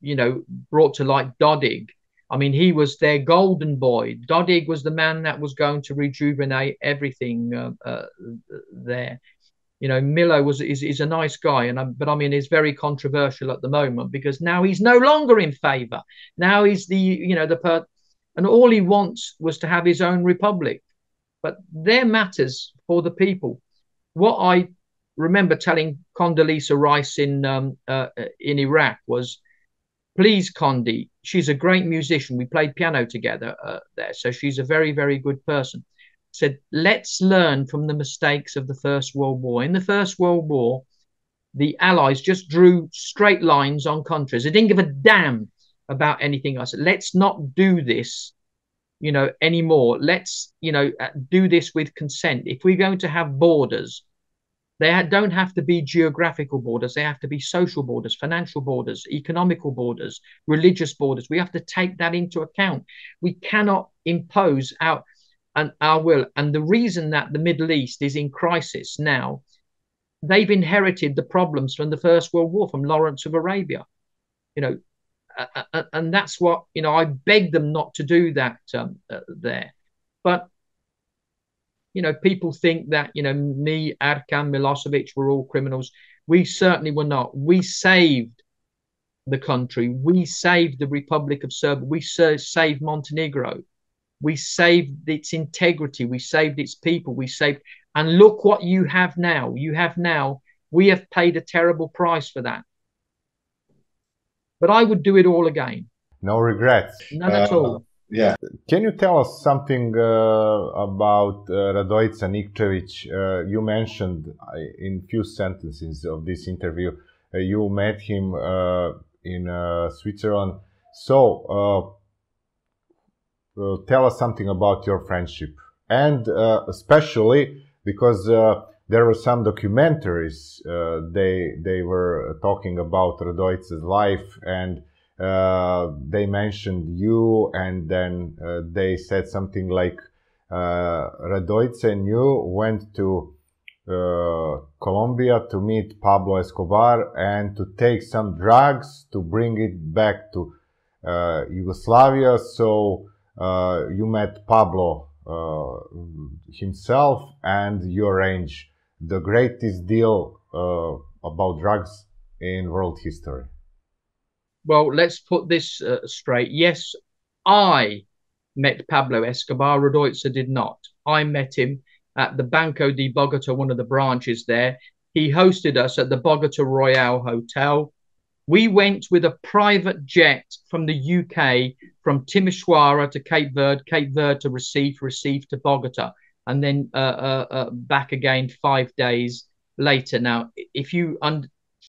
you know, brought to light Dodig. I mean, he was their golden boy. Dodig was the man that was going to rejuvenate everything there. You know, Milo is a nice guy, but I mean, he's very controversial at the moment because now he's no longer in favor. Now he's and all he wants was to have his own republic. But their matters for the people. What I remember telling Condoleezza Rice in Iraq was, please, Condi, she's a great musician. We played piano together there, so she's a very, very good person. Said, let's learn from the mistakes of the First World War. In the First World War, the Allies just drew straight lines on countries. They didn't give a damn about anything else. Let's not do this, you know, anymore. Let's, you know, do this with consent. If we're going to have borders, they don't have to be geographical borders. They have to be social borders, financial borders, economical borders, religious borders. We have to take that into account. We cannot impose our will. And the reason that the Middle East is in crisis now, they've inherited the problems from the First World War, from Lawrence of Arabia, you know, and that's what, you know, I beg them not to do that there. But, you know, people think that, you know, me, Arkan, Milosevic were all criminals. We certainly were not. We saved the country. We saved the Republic of Serbia. We saved Montenegro. We saved its integrity. We saved its people. And look what you have now. We have paid a terrible price for that. But I would do it all again. No regrets. None at all. Yeah. Can you tell us something about Radojica Nikčević? You mentioned in few sentences of this interview, you met him in Switzerland. So tell us something about your friendship, and especially because there were some documentaries. They were talking about Radojica's life, and they mentioned you, and then they said something like Radojica and you went to Colombia to meet Pablo Escobar and to take some drugs to bring it back to Yugoslavia. So you met Pablo himself, and you arranged the greatest deal about drugs in world history. Well, let's put this straight. Yes, I met Pablo Escobar. Radojica did not. I met him at the Banco de Bogota, one of the branches there. He hosted us at the Bogota Royale Hotel. We went with a private jet from the UK, from Timisoara to Cape Verde to Recife to Bogota, and then back again 5 days later. Now, if you